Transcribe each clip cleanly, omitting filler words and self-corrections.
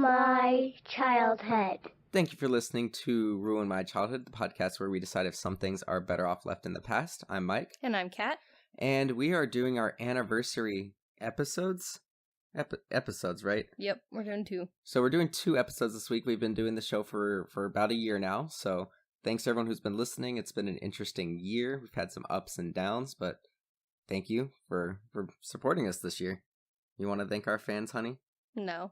my childhood. Thank you for listening to Ruin My Childhood, the podcast where we decide if some things are better off left in the past. I'm Mike. And I'm Kat. And we are doing our anniversary episodes. Episodes, right? Yep, we're doing 2. So we're doing 2 episodes this week. We've been doing the show for about a year now. So thanks to everyone who's been listening. It's been an interesting year. We've had some ups and downs, but thank you for supporting us this year. You want to thank our fans, honey? No.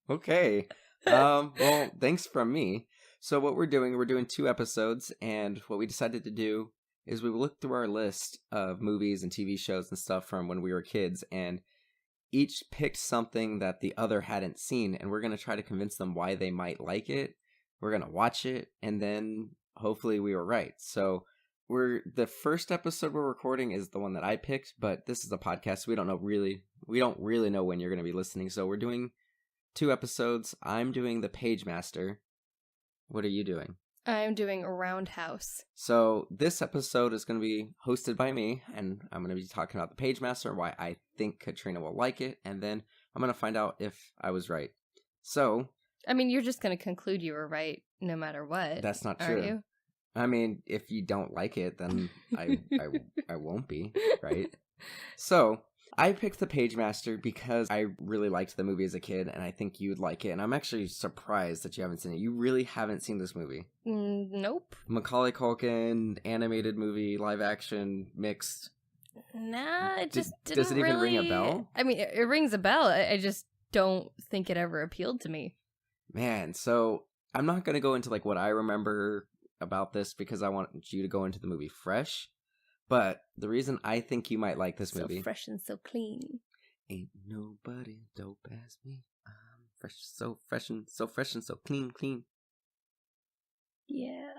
Okay. Well, thanks from me. So what we're doing 2 episodes, and what we decided to do is we looked through our list of movies and TV shows and stuff from when we were kids, and each picked something that the other hadn't seen, and we're going to try to convince them why they might like it. We're going to watch it, and then hopefully we were right. So the first episode we're recording is the one that I picked, but this is a podcast, so we don't really know when you're going to be listening. So we're doing 2 episodes. I'm doing the Pagemaster. What are you doing? I'm doing a Roundhouse. So this episode is going to be hosted by me, and I'm going to be talking about the Pagemaster, why I think Katrina will like it, and then I'm going to find out if I was right. So, I mean, you're just going to conclude you were right no matter what. That's not true. Are you? I mean, if you don't like it, then I won't be, right? So, I picked the Pagemaster because I really liked the movie as a kid, and I think you would like it, and I'm actually surprised that you haven't seen it. You really haven't seen this movie? Nope. Macaulay Culkin, animated movie, live action, mixed. Nah, it just didn't Does it even ring a bell? I mean, it rings a bell. I just don't think it ever appealed to me. Man, so I'm not going to go into like what I remember about this because I want you to go into the movie fresh. But the reason I think you might like this movie... So fresh and so clean. Ain't nobody dope as me. I'm fresh, so fresh and so clean. Yeah.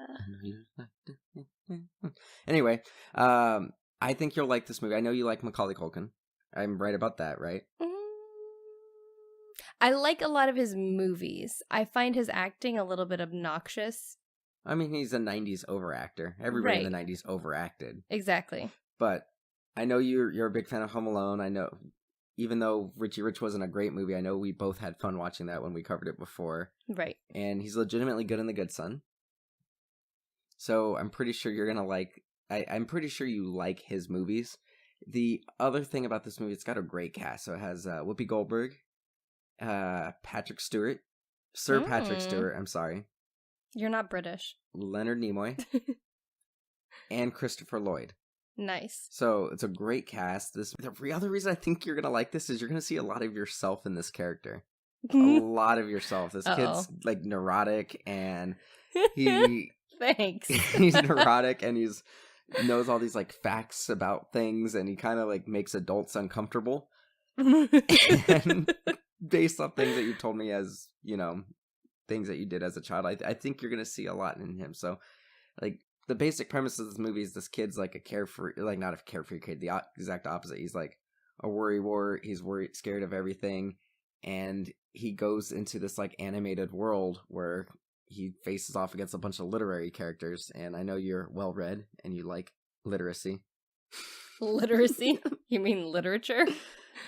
Anyway, I think you'll like this movie. I know you like Macaulay Culkin. I'm right about that, right? I like a lot of his movies. I find his acting a little bit obnoxious. I mean, he's a 90s overactor. Everybody in the 90s overacted. Exactly. But I know you're a big fan of Home Alone. I know, even though Richie Rich wasn't a great movie, I know we both had fun watching that when we covered it before. Right. And he's legitimately good in The Good Son. So I'm pretty sure you're going to like... I'm pretty sure you like his movies. The other thing about this movie, it's got a great cast. So it has Whoopi Goldberg, Patrick Stewart, Sir Patrick Stewart, I'm sorry. You're not British. Leonard Nimoy, and Christopher Lloyd. Nice. So it's a great cast. The other reason I think you're going to like this is you're going to see a lot of yourself in this character. A lot of yourself. This kid's like neurotic, and he... Thanks. He's neurotic, and he's knows all these like facts about things, and he kind of like makes adults uncomfortable. And based on things that you told me as, you know, things that you did as a child, I think you're going to see a lot in him. So, like, the basic premise of this movie is this kid's like a carefree, like not a carefree kid, the exact opposite. He's like a worrywart. He's scared of everything. And he goes into this like animated world where he faces off against a bunch of literary characters. And I know you're well read and you like literacy. Literacy? You mean literature?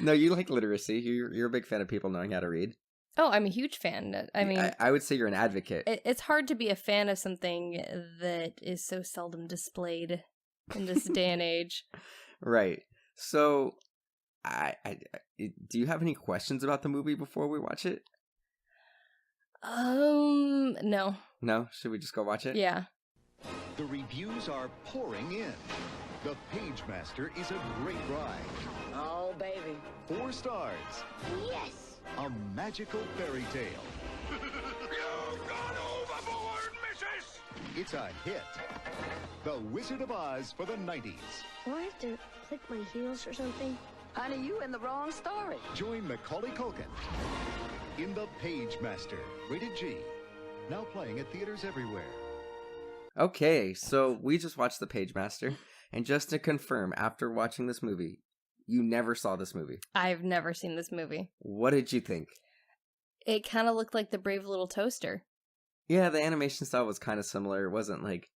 No, you like literacy. You're a big fan of people knowing how to read. Oh, I'm a huge fan. I mean, I would say you're an advocate. It's hard to be a fan of something that is so seldom displayed in this day and age. Right. So, do you have any questions about the movie before we watch it? No. No? Should we just go watch it? Yeah. The reviews are pouring in. The Pagemaster is a great ride. Oh, baby. 4 stars. Yes! A magical fairy tale. You've gone overboard, missus! It's a hit. The Wizard of Oz for the 90s. Do I have to click my heels or something? Honey, you in the wrong story. Join Macaulay Culkin in The Pagemaster. Rated G. Now playing at theaters everywhere. Okay, so we just watched The Pagemaster. And just to confirm, after watching this movie, you never saw this movie. I've never seen this movie. What did you think? It kind of looked like The Brave Little Toaster. Yeah, the animation style was kind of similar. It wasn't like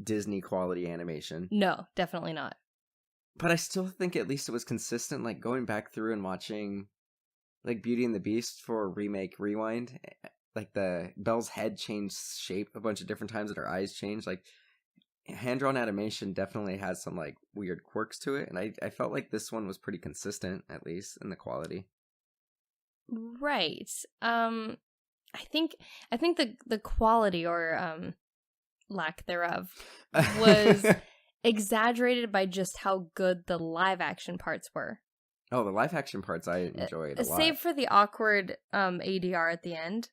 Disney quality animation. No, definitely not. But I still think at least it was consistent, like going back through and watching like Beauty and the Beast for Remake Rewind. Like the Belle's head changed shape a bunch of different times and her eyes changed. Like hand-drawn animation definitely has some like weird quirks to it. And I felt like this one was pretty consistent, at least in the quality. Right. I think the quality or lack thereof was exaggerated by just how good the live action parts were. Oh, the live action parts I enjoyed a lot. Save for the awkward ADR at the the end.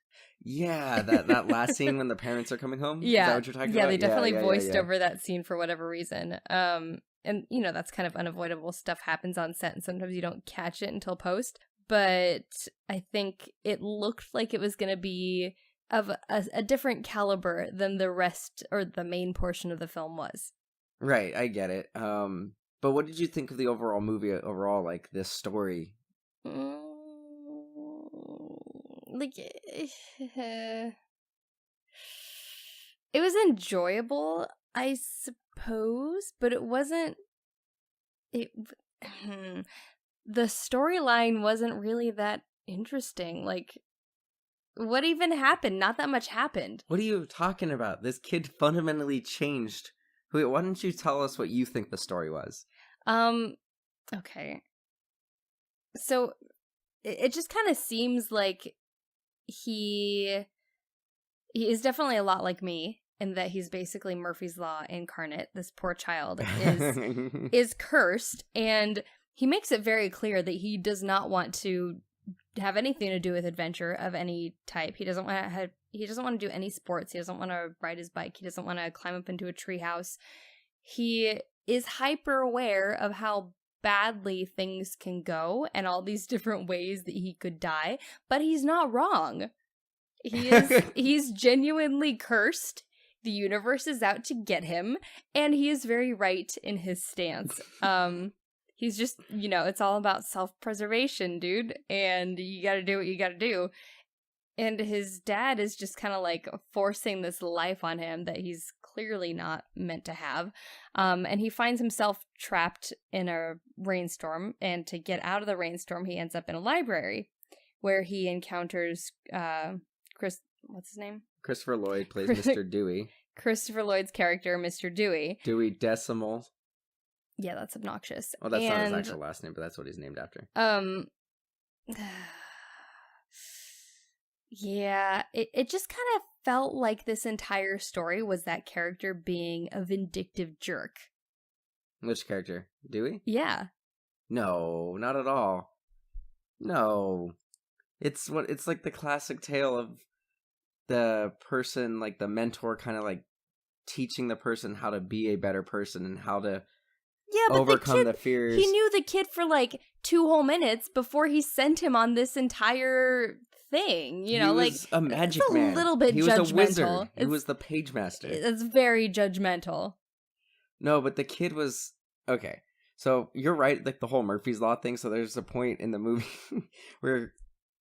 Yeah, that last scene when the parents are coming home. Yeah, Is that what you're talking about? Yeah, they definitely voiced yeah. over that scene for whatever reason. And you know, that's kind of unavoidable. Stuff happens on set, and sometimes you don't catch it until post. But I think it looked like it was going to be of a different caliber than the rest or the main portion of the film was. Right, I get it. But what did you think of the overall movie? Overall, like this story. Like, it was enjoyable, I suppose, but it wasn't. The storyline wasn't really that interesting. Like, what even happened? Not that much happened. What are you talking about? This kid fundamentally changed. Wait, why don't you tell us what you think the story was? Okay. So, it just kind of seems like he is definitely a lot like me in that he's basically Murphy's Law incarnate. This poor child is cursed, and he makes it very clear that he does not want to have anything to do with adventure of any type. He doesn't want to do any sports. He doesn't want to ride his bike. He doesn't want to climb up into a treehouse. He is hyper aware of how badly things can go and all these different ways that he could die, but he's not wrong. He's genuinely cursed. The universe is out to get him, and he is very right in his stance. He's just, you know, it's all about self-preservation, dude, and you gotta do what you gotta do. And his dad is just kind of like forcing this life on him that he's clearly not meant to have. And he finds himself trapped in a rainstorm, and to get out of the rainstorm, he ends up in a library where he encounters what's his name? Christopher Lloyd plays Mr. Dewey. Christopher Lloyd's character, Mr. Dewey. Dewey Decimal. Yeah, that's obnoxious. Oh, that's not his actual last name, but that's what he's named after. Yeah, it just kind of felt like this entire story was that character being a vindictive jerk. Which character? Dewey? Yeah. No, not at all. No. It's like the classic tale of the person, like the mentor kind of like teaching the person how to be a better person and how to overcome the fears. He knew the kid for like 2 whole minutes before he sent him on this entire thing. You know, he was a magic man. It's a little bit he judgmental. Was a wizard. He was the Pagemaster. It's very judgmental. No, but the kid was okay. So you're right, like the whole Murphy's Law thing. So there's a point in the movie where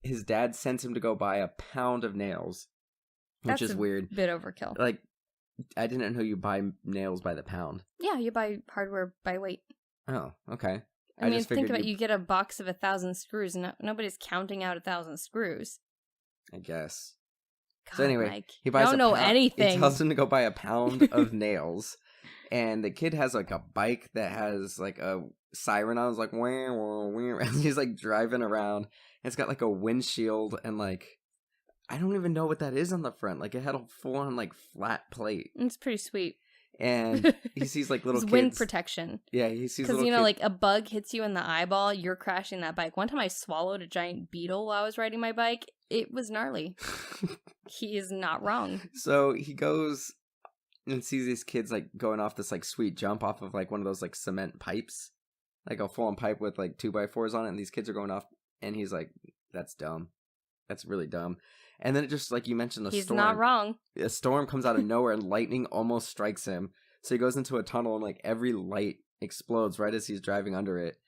his dad sends him to go buy a pound of nails, which is weird. Bit overkill. Like, I didn't know you buy nails by the pound. Yeah, you buy hardware by weight. Oh, okay. I mean, think about it, you get a box of 1,000 screws, and nobody's counting out 1,000 screws. I guess. God, so anyway, Mike, he buys you don't know anything. He tells him to go buy a pound of nails, and the kid has like a bike that has like a siren on. It's like wah, wah, wah, and he's like driving around. And it's got like a windshield and like I don't even know what that is on the front. Like it had a full on like flat plate. It's pretty sweet. And he sees like little kids. Wind protection. Yeah, he sees little because you know, kids. like a bug hits you in the eyeball, you're crashing that bike. One time I swallowed a giant beetle while I was riding my bike. It was gnarly. He is not wrong. So he goes and sees these kids like going off this like sweet jump off of like one of those like cement pipes, like a full on pipe with like 2x4s on it, and these kids are going off, and he's like, "That's dumb. That's really dumb." And then it just, like you mentioned, He's storm. not wrong. A storm comes out of nowhere and lightning almost strikes him. So he goes into a tunnel and like every light explodes right as he's driving under it.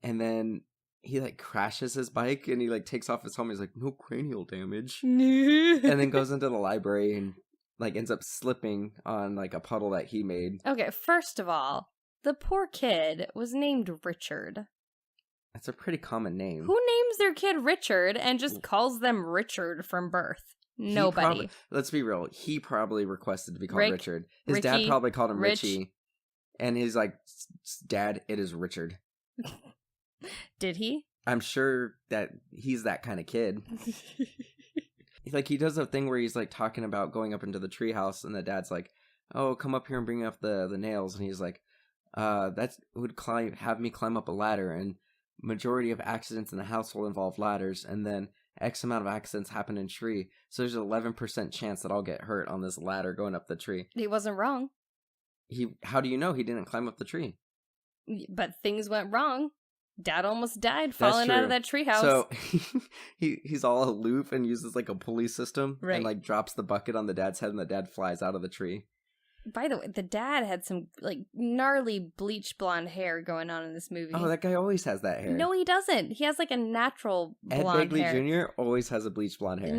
And then he like crashes his bike and he like takes off his helmet. He's like, no cranial damage. And then goes into the library and like ends up slipping on like a puddle that he made. Okay, first of all, The poor kid was named Richard. That's a pretty common name. Who names their kid Richard and just calls them Richard from birth? Nobody. Let's be real. He probably requested to be called Rick, Richard. His Ricky, dad probably called him Rich. Richie. And he's like, Dad, it is Richard. Did he? I'm sure that he's that kind of kid. Like, he does a thing where he's like talking about going up into the treehouse, and the dad's like, oh, come up here and bring up the nails. And he's like, that would have me climb up a ladder, and majority of accidents in the household involve ladders, and then X amount of accidents happen in tree, so there's an 11% chance that I'll get hurt on this ladder going up the tree. He wasn't wrong. How do you know he didn't climb up the tree? But things went wrong. Dad almost died falling out of that treehouse. So he's all aloof and uses like a pulley system, right, and like drops the bucket on the dad's head, and the dad flies out of the tree. By the way, the dad had some like gnarly bleach blonde hair going on in this movie. Oh, that guy always has that hair. No, he doesn't. He has like a natural blonde Ed Begley hair. Jr. always has a bleached blonde hair.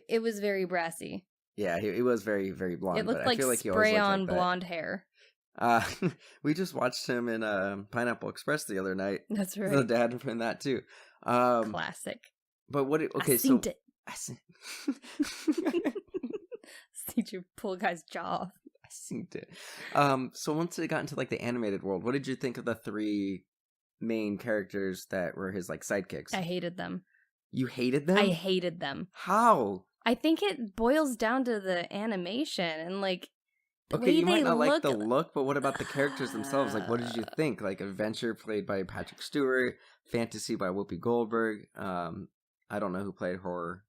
It was very brassy. Yeah, he was very, very blonde. It looked but like, I feel like he always spray-on looked like blonde hair. We just watched him in Pineapple Express the other night. That's right. The dad from that too. Classic. But what? Okay, seen so it. See you pull a guy's jaw off. I seen it. So once it got into like the animated world, what did you think of the three main characters that were his like sidekicks? I hated them. You hated them? I hated them. How? I think it boils down to the animation and like the Okay, way you they might not look. like the look, but what about the characters themselves? Like, what did you think? Like, Adventure played by Patrick Stewart, Fantasy by Whoopi Goldberg. I don't know who played Horror.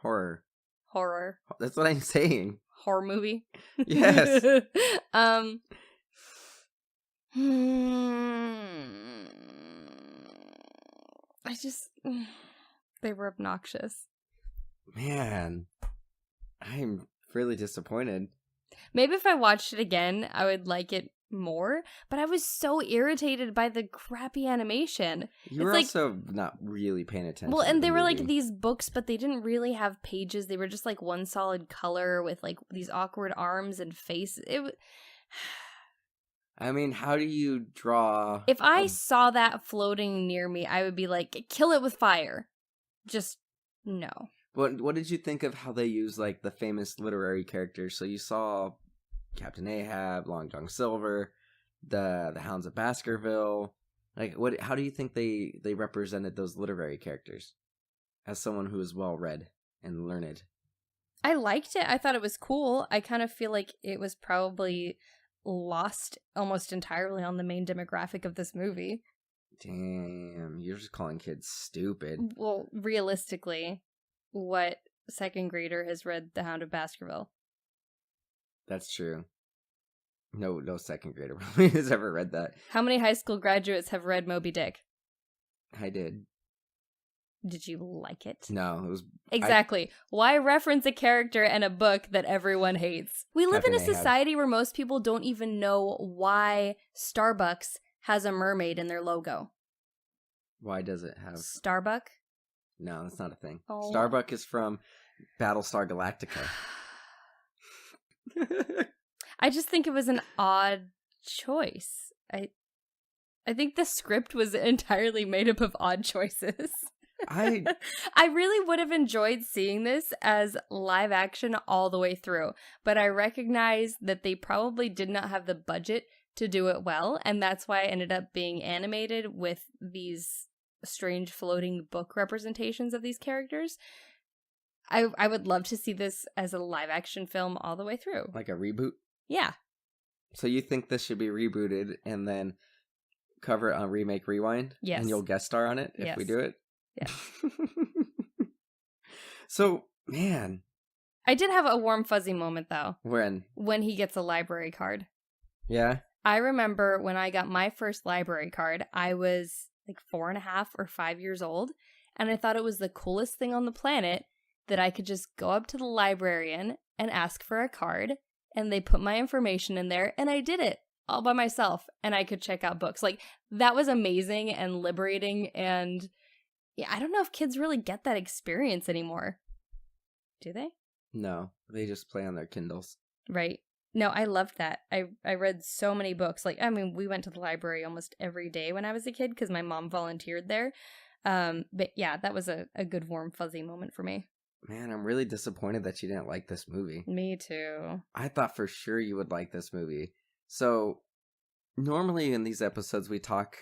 Horror. That's what I'm saying. Horror movie. Yes. They were obnoxious. Man, I'm really disappointed. Maybe if I watched it again, I would like it more, but I was so irritated by the crappy animation. You were also not really paying attention. Well, and to they the were movie. like these books, but they didn't really have pages. They were just like one solid color with like these awkward arms and faces. I mean, how do you draw? If I saw that floating near me, I would be like, kill it with fire. Just no. What did you think of how they use like the famous literary characters? So you saw Captain Ahab, Long John Silver, the Hounds of Baskerville. Like, how do you think they represented those literary characters as someone who is well read and learned? I liked it. I thought it was cool. I kind of feel like it was probably lost almost entirely on the main demographic of this movie. Damn, you're just calling kids stupid. Well, realistically, what second grader has read The Hound of Baskerville? That's true. No second grader probably has ever read that. How many high school graduates have read Moby Dick? I did. Did you like it? No, it was... Exactly. Why reference a character and a book that everyone hates? We live in a society where most people don't even know why Starbucks has a mermaid in their logo. Why does it have... Starbuck? No, that's not a thing. Oh. Starbuck is from Battlestar Galactica. I just think it was an odd choice. I think the script was entirely made up of odd choices. I really would have enjoyed seeing this as live action all the way through, but I recognize that they probably did not have the budget to do it well, and that's why it ended up being animated with these strange floating book representations of these characters. I would love to see this as a live action film all the way through. Like a reboot? Yeah. So you think this should be rebooted and then cover it on Remake Rewind? Yes. And you'll guest star on it if we do it? Yeah. So, man. I did have a warm fuzzy moment though. When he gets a library card. Yeah? I remember when I got my first library card, I was like 4.5 or 5 years old, and I thought it was the coolest thing on the planet that I could just go up to the librarian and ask for a card, and they put my information in there, and I did it all by myself, and I could check out books. Like, that was amazing and liberating, and yeah, I don't know if kids really get that experience anymore. Do they? No, they just play on their Kindles. Right. No, I loved that. I read so many books. Like, I mean, we went to the library almost every day when I was a kid because my mom volunteered there. But yeah, that was a good warm fuzzy moment for me. Man, I'm really disappointed that you didn't like this movie. Me too. I thought for sure you would like this movie. So, normally in these episodes, we talk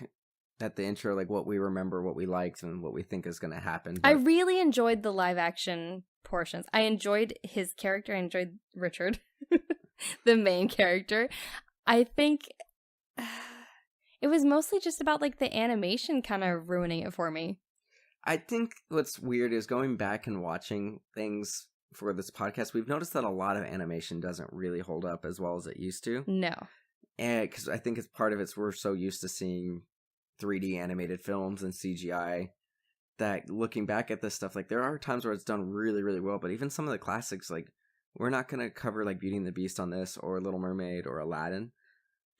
at the intro, like what we remember, what we liked, and what we think is going to happen. I really enjoyed the live action portions. I enjoyed his character. I enjoyed Richard, the main character. I think it was mostly just about like the animation kind of ruining it for me. I think what's weird is going back and watching things for this podcast, we've noticed that a lot of animation doesn't really hold up as well as it used to. No. And because I think it's part of it's we're so used to seeing 3D animated films and CGI that looking back at this stuff, like there are times where it's done really, really well, but even some of the classics, like we're not going to cover like Beauty and the Beast on this or Little Mermaid or Aladdin.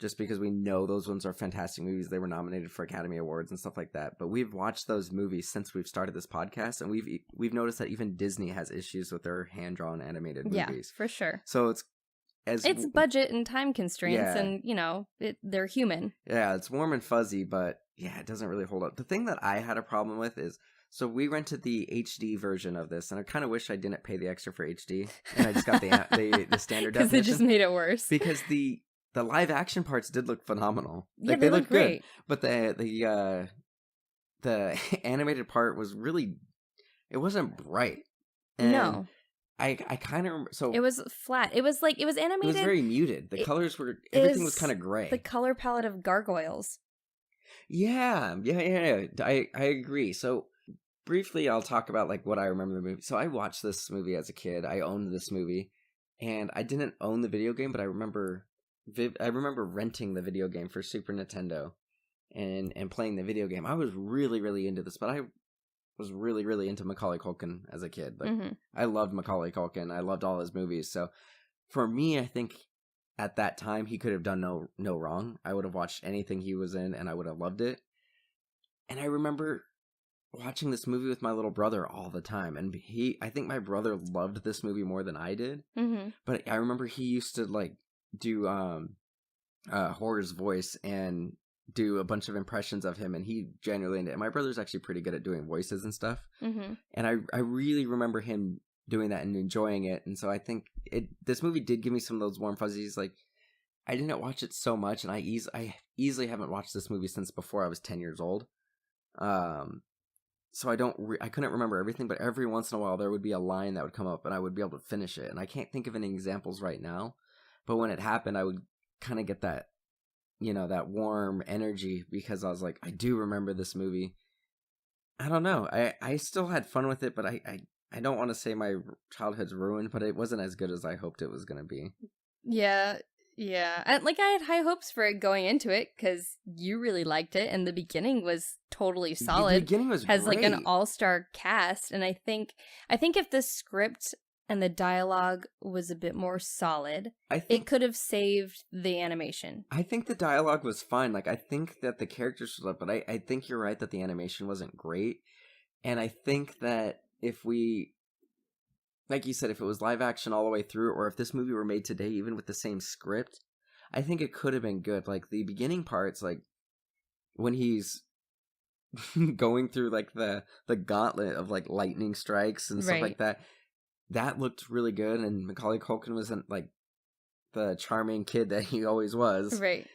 Just because we know those ones are fantastic movies. They were nominated for Academy Awards and stuff like that. But we've watched those movies since we've started this podcast, and we've noticed that even Disney has issues with their hand-drawn animated movies. Yeah, for sure. So it's budget and time constraints, Yeah. and you know they're human. Yeah, it's warm and fuzzy, but yeah, it doesn't really hold up. The thing that I had a problem with is, so we rented the HD version of this, and I kind of wish I didn't pay the extra for HD, and I just got the standard Because definition. it just made it worse. Because the live action parts did look phenomenal. Yeah, Like, they look look great. good. But the animated part was really, it wasn't bright. And No. I kind of remember, so It was flat. It was it animated. was very muted. The colors were, everything was kind of gray. The color palette of gargoyles. Yeah. I agree. So briefly, I'll talk about like what I remember the movie. So I watched this movie as a kid. I owned this movie, and I didn't own the video game, but I remember renting the video game for Super Nintendo and playing the video game. I was really, really into this, but I was really, really into Macaulay Culkin as a kid. Like, I loved Macaulay Culkin. I loved all his movies. So for me, I think at that time he could have done no wrong. I would have watched anything he was in and I would have loved it. And I remember watching this movie with my little brother all the time. And I think my brother loved this movie more than I did. Mm-hmm. But I remember he used to like do Horror's voice and do a bunch of impressions of him, and he genuinely into it. My brother's actually pretty good at doing voices and stuff, and I really remember him doing that and enjoying it. And so I think this movie did give me some of those warm fuzzies. Like, I didn't watch it so much, and I easily haven't watched this movie since before I was 10 years old. So I couldn't remember everything, but every once in a while there would be a line that would come up and I would be able to finish it. And I can't think of any examples right now, but when it happened, I would kind of get that, that warm energy because I was like, I do remember this movie. I don't know. I still had fun with it, but I don't want to say my childhood's ruined, but it wasn't as good as I hoped it was going to be. Yeah. And I had high hopes for it going into it because you really liked it, and the beginning was totally solid. The beginning was has great. like an all-star cast, and I think if the script and the dialogue was a bit more solid, it could have saved the animation. I think the dialogue was fine. Like, I think that the characters were up, but I think you're right that the animation wasn't great. And I think that if we, like you said, if it was live action all the way through, or if this movie were made today, even with the same script, I think it could have been good. Like, the beginning parts, like, when he's going through, like, the gauntlet of, like, lightning strikes and stuff like that, that looked really good, and Macaulay Culkin wasn't, like, the charming kid that he always was. Right.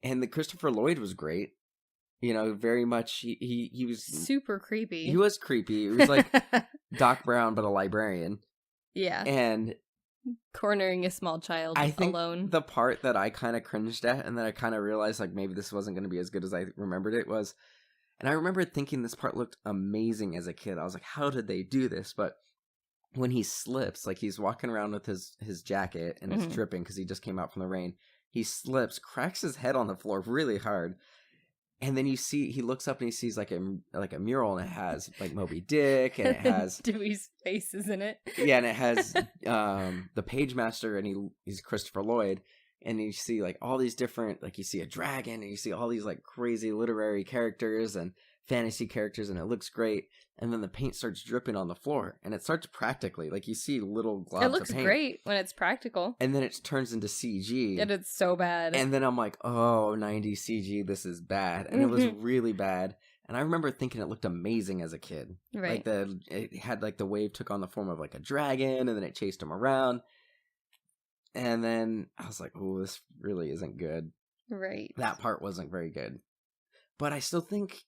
And the Christopher Lloyd was great. Very much, he was... super creepy. He was creepy. He was like Doc Brown, but a librarian. Yeah. And... cornering a small child I think alone. The part that I kind of cringed at, and then I kind of realized, like, maybe this wasn't going to be as good as I remembered it, was... And I remember thinking this part looked amazing as a kid. I was like, how did they do this? But... when he slips, like he's walking around with his jacket and it's dripping because he just came out from the rain. He slips, cracks his head on the floor really hard, and then he looks up and he sees like a mural, and it has like Moby Dick, and it has Dewey's faces in it. Yeah, and it has the Pagemaster, and he's Christopher Lloyd, and you see like all these different, like you see a dragon, and you see all these like crazy literary characters and fantasy characters and it looks great, and then the paint starts dripping on the floor, and it starts practically, like you see little globs It of looks paint. great when it's practical. And then it turns into CG. And it's so bad. And then I'm like, oh, 90s CG, this is bad. And it was really bad. And I remember thinking it looked amazing as a kid. Right. Like it had like the wave took on the form of like a dragon, and then it chased him around. And then I was like, oh, this really isn't good. Right. That part wasn't very good. But I still think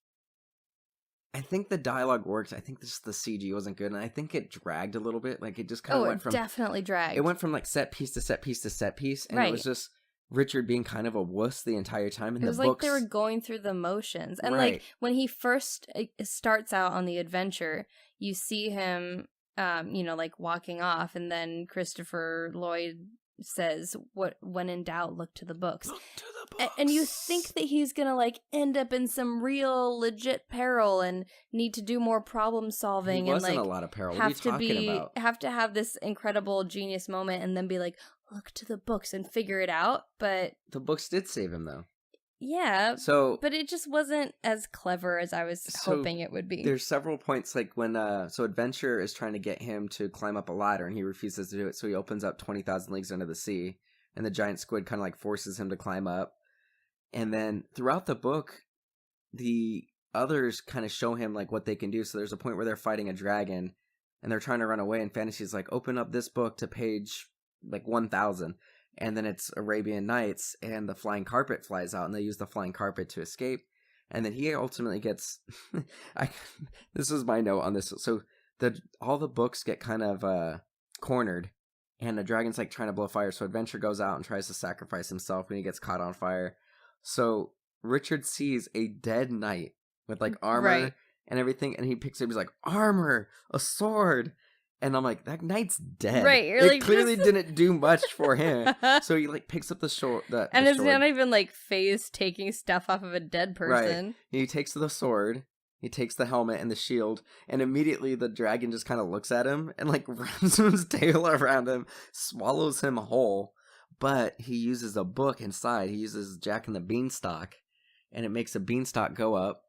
the dialogue works. I think the CG wasn't good, and I think it dragged a little bit. Like it just kind of went from definitely dragged. It went from like set piece to set piece to set piece, and it was just Richard being kind of a wuss the entire time. And it was like they were going through the motions, and like when he first starts out on the adventure, you see him, like walking off, and then Christopher Lloyd says, "What? When in doubt, look to the books." Look to the books. And you think that he's gonna like end up in some real legit peril and need to do more problem solving. He wasn't and like a lot of peril. What are you talking about? Have to have this incredible genius moment, and then be like, look to the books and figure it out. But the books did save him, though. Yeah. So, but it just wasn't as clever as I was hoping it would be. There's several points, like when Adventure is trying to get him to climb up a ladder, and he refuses to do it. So he opens up 20,000 Leagues Under the Sea, and the giant squid kind of like forces him to climb up. And then throughout the book, the others kind of show him like what they can do. So there's a point where they're fighting a dragon, and they're trying to run away. And Fantasy's like, open up this book to page like 1,000. And then it's Arabian Nights, and the flying carpet flies out, and they use the flying carpet to escape. And then he ultimately gets... this is my note on this. So all the books get kind of cornered, and the dragon's like trying to blow fire. So Adventure goes out and tries to sacrifice himself when he gets caught on fire. So Richard sees a dead knight with like armor and everything, and he picks it up. He's like, armor, a sword. And I'm like, that knight's dead. Right. You're it like, clearly didn't do much for him. So he like picks up the sword. And it's not even like Faye's taking stuff off of a dead person. Right. He takes the sword, he takes the helmet and the shield, and immediately the dragon just kind of looks at him and like wraps his tail around him, swallows him whole. But he uses a book inside. He uses Jack and the Beanstalk, and it makes a beanstalk go up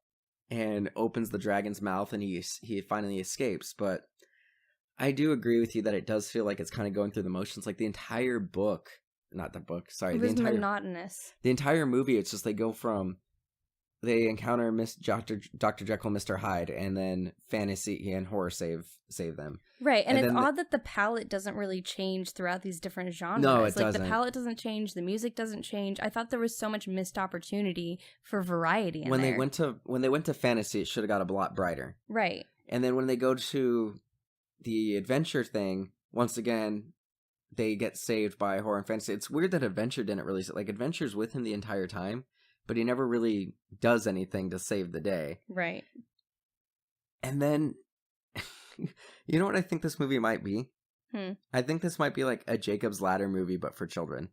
and opens the dragon's mouth, and he finally escapes. But I do agree with you that it does feel like it's kind of going through the motions. Like the entire book, not the book, sorry. It was the entire, monotonous. The entire movie, it's just they encounter Dr. Jekyll and Mr. Hyde, and then fantasy and horror save them. Right, and it's odd that the palette doesn't really change throughout these different genres. No, it doesn't. The palette doesn't change, the music doesn't change. I thought there was so much missed opportunity for variety in when there. When they went to fantasy, it should have got a lot brighter. Right. And then when they go to the adventure thing, once again, they get saved by horror and fantasy. It's weird that Adventure didn't release it. Like, Adventure's with him the entire time, but he never really does anything to save the day. Right. And then, you know what I think this movie might be? I think this might be like a Jacob's Ladder movie, but for children.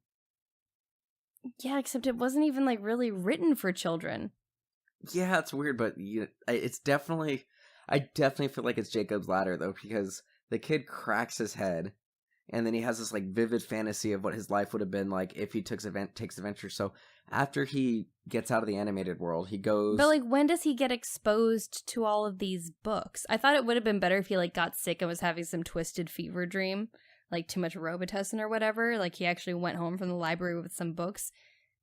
Yeah, except it wasn't even like really written for children. Yeah, it's weird, but it's definitely... I definitely feel like it's Jacob's Ladder, though, because the kid cracks his head, and then he has this like vivid fantasy of what his life would have been like if he takes adventure. So after he gets out of the animated world, he goes... But like, when does he get exposed to all of these books? I thought it would have been better if he like got sick and was having some twisted fever dream, like too much Robitussin or whatever. Like he actually went home from the library with some books,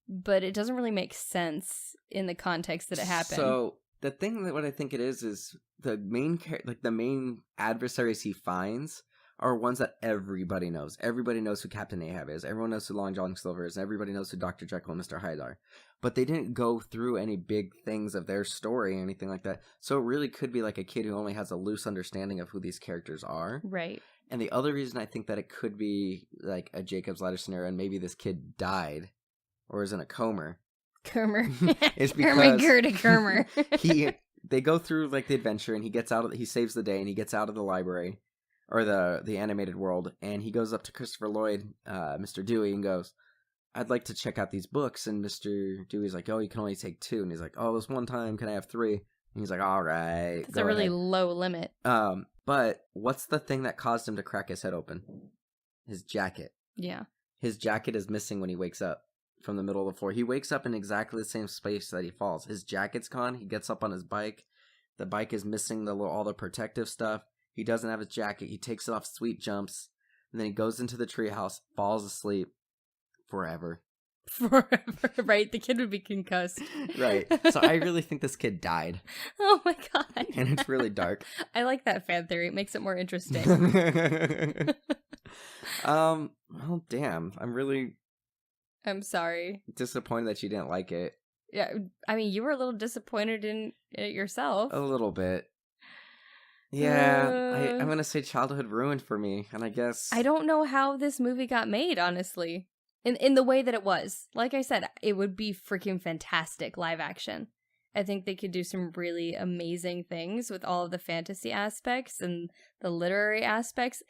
but it doesn't really make sense in the context that it happened. So the thing that what I think it is the main adversaries he finds are ones that everybody knows. Everybody knows who Captain Ahab is. Everyone knows who Long John Silver is. And everybody knows who Dr. Jekyll and Mr. Hyde are. But they didn't go through any big things of their story or anything like that. So it really could be like a kid who only has a loose understanding of who these characters are. Right. And the other reason I think that it could be like a Jacob's Ladder scenario, and maybe this kid died or is in a coma. Kermer. It's because Kermer. They go through like the adventure, and he saves the day, and he gets out of the library or the animated world, and he goes up to Christopher Lloyd, Mr. Dewey, and goes, I'd like to check out these books. And Mr. Dewey's like, oh, you can only take 2. And he's like, oh, this one time, can I have 3? And he's like, all right. That's a really low limit. But what's the thing that caused him to crack his head open? His jacket. Yeah. His jacket is missing when he wakes up from the middle of the floor. He wakes up in exactly the same space that he falls. His jacket's gone. He gets up on his bike, The bike is missing all the protective stuff. He doesn't have his jacket. He takes it off, sweet jumps, and then he goes into the treehouse, falls asleep forever. Forever, right? The kid would be concussed. Right. So I really think this kid died. Oh my god. And it's really dark. I like that fan theory. It makes it more interesting. Well, damn. I'm sorry. Disappointed that you didn't like it. Yeah, I mean, you were a little disappointed in it yourself. A little bit. Yeah, I'm going to say childhood ruined for me, and I guess... I don't know how this movie got made, honestly. In the way that it was. Like I said, it would be freaking fantastic live action. I think they could do some really amazing things with all of the fantasy aspects and the literary aspects.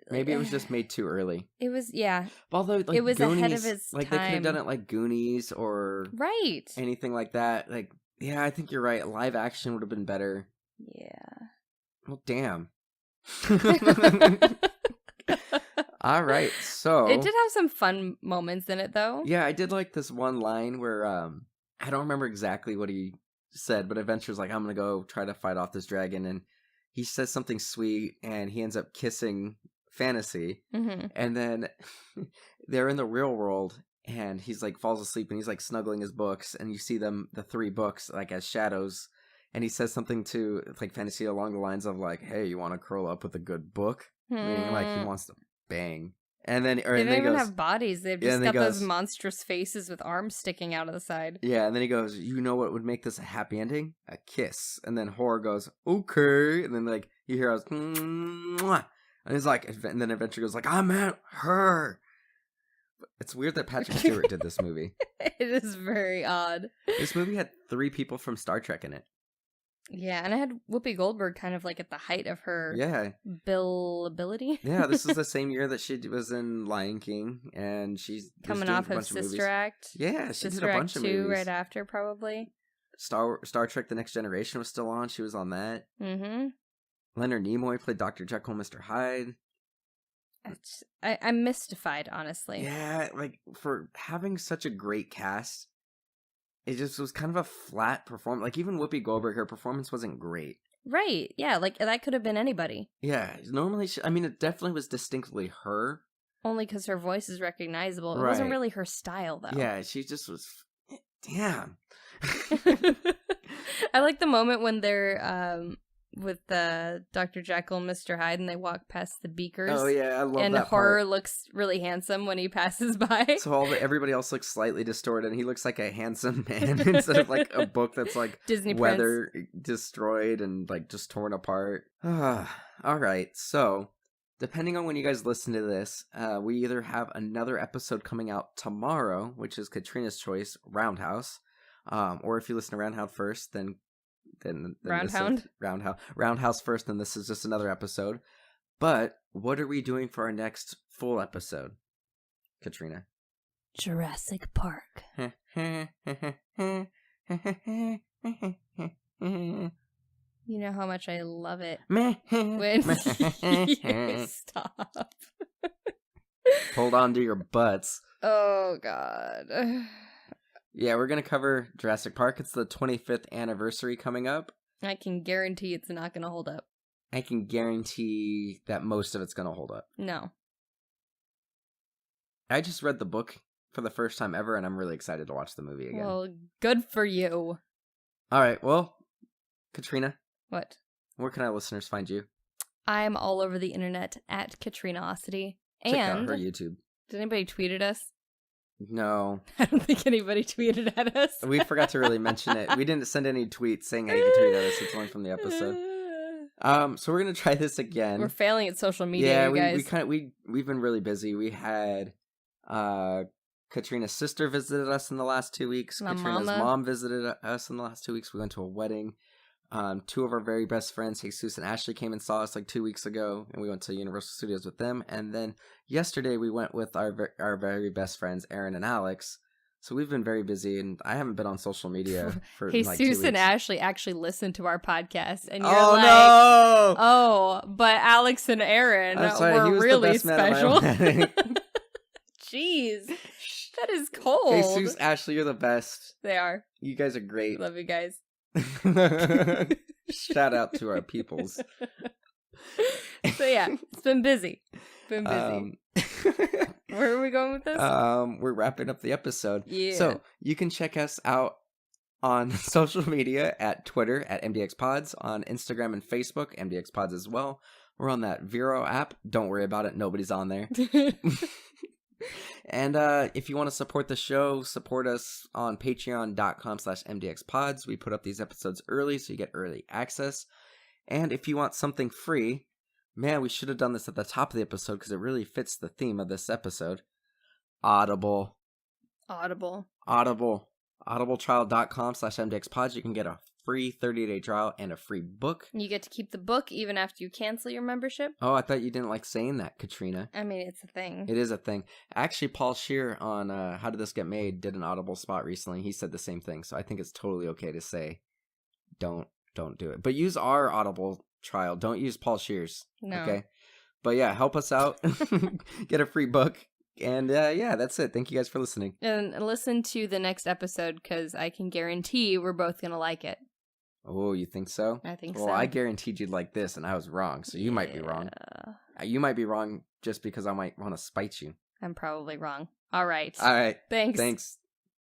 Maybe it was just made too early. It was, yeah. Although, like, it was Goonies, ahead of its like, time. they could have done it like Goonies or right. anything like that. Like, yeah, I think you're right. Live action would have been better. Yeah. Well, damn. All right, so... It did have some fun moments in it, though. Yeah, I did like this one line where, I don't remember exactly what he said, but Adventure's like, I'm gonna go try to fight off this dragon, and he says something sweet, and he ends up kissing Fantasy, and then they're in the real world, and he's like, falls asleep, and he's like snuggling his books, and you see them, the 3 books, like as shadows, and he says something to, like, Fantasy along the lines of, like, hey, you want to curl up with a good book? Meaning, like, he wants to bang. And then, they don't even have bodies. They've just got those monstrous faces with arms sticking out of the side. Yeah, and then he goes, you know what would make this a happy ending? A kiss. And then Horror goes, okay. And then, like, you hear us, mwah. And he's like, and then Adventure goes, like, I meant her. It's weird that Patrick Stewart did this movie. It is very odd. This movie had 3 people from Star Trek in it. Yeah, and I had Whoopi Goldberg kind of like at the height of her billability. Yeah, this is the same year that she was in Lion King, and she's coming off of Sister Act. Yeah, she Sister did a bunch Act of 2 movies. right after, probably. Star Trek: The Next Generation was still on. She was on that. Mm-hmm. Leonard Nimoy played Dr. Jekyll and Mr. Hyde. I'm mystified, honestly. Yeah, like, for having such a great cast, it just was kind of a flat performance. Like, even Whoopi Goldberg, her performance wasn't great. Right, yeah, like, that could have been anybody. Yeah, normally, it definitely was distinctly her. Only because her voice is recognizable. It Right. wasn't really her style, though. Yeah, she just was... Damn. I like the moment when they're with Dr. Jekyll and Mr. Hyde and they walk past the beakers. Oh, yeah, I love that And part. Horror looks really handsome when he passes by. So everybody else looks slightly distorted, and he looks like a handsome man instead of like a book that's like Disney weather destroyed and like just torn apart. All right, so depending on when you guys listen to this, we either have another episode coming out tomorrow, which is Katrina's choice, Roundhouse, or if you listen to Roundhouse first, then Roundhouse first, then this is just another episode. But what are we doing for our next full episode, Katrina? Jurassic Park. You know how much I love it when you stop. Hold on to your butts. Oh, God. Yeah, we're going to cover Jurassic Park. It's the 25th anniversary coming up. I can guarantee it's not going to hold up. I can guarantee that most of it's going to hold up. No. I just read the book for the first time ever, and I'm really excited to watch the movie again. Well, good for you. All right, well, Katrina. What? Where can our listeners find you? I'm all over the internet at Katrinaosity. Check out And her YouTube. did anybody tweet at us? No. I don't think anybody tweeted at us. We forgot to really mention it. We didn't send any tweets saying how you could tweet at us. It's only from the episode. So we're gonna try this again. We're failing at social media, you guys. We've been really busy. We had Katrina's sister visited us in the last 2 weeks. My Katrina's mama. mom visited us in the last 2 weeks. We went to a wedding. 2 of our very best friends, Jesus and Ashley, came and saw us like 2 weeks ago, and we went to Universal Studios with them. And then yesterday we went with our very best friends, Aaron and Alex. So we've been very busy, and I haven't been on social media for like 2 weeks. Jesus and Ashley actually listened to our podcast, and you're oh, like, no! oh, but Alex and Aaron I'm sorry, were he was really the best man at my special. wedding. Jeez, that is cold. Jesus, Ashley, you're the best. They are. You guys are great. Love you guys. Shout out to our peoples. So yeah, it's been busy. Where are we going with this? We're wrapping up the episode. Yeah. So you can check us out on social media at Twitter at MDXpods, on Instagram and Facebook, MDXpods as well. We're on that Vero app. Don't worry about it. Nobody's on there. And if you want to support the show, support us on patreon.com/MDXpods. We put up these episodes early, so you get early access. And if you want something free, man, we should have done this at the top of the episode because it really fits the theme of this episode. Audible. audibletrial.com/MDXpods. You can get a free 30-day trial and a free book. You get to keep the book even after you cancel your membership. Oh, I thought you didn't like saying that, Katrina. I mean, it's a thing. It is a thing. Actually, Paul Scheer on How Did This Get Made did an Audible spot recently. He said the same thing, so I think it's totally okay to say don't do it. But use our Audible trial. Don't use Paul Scheer's. No. Okay? But yeah, help us out. Get a free book. And yeah, that's it. Thank you guys for listening. And listen to the next episode because I can guarantee we're both going to like it. Oh, you think so? I think so. so. I guaranteed you'd like this, and I was wrong. So you might be wrong. You might be wrong just because I might want to spite you. I'm probably wrong. All right. All right. Thanks. Thanks.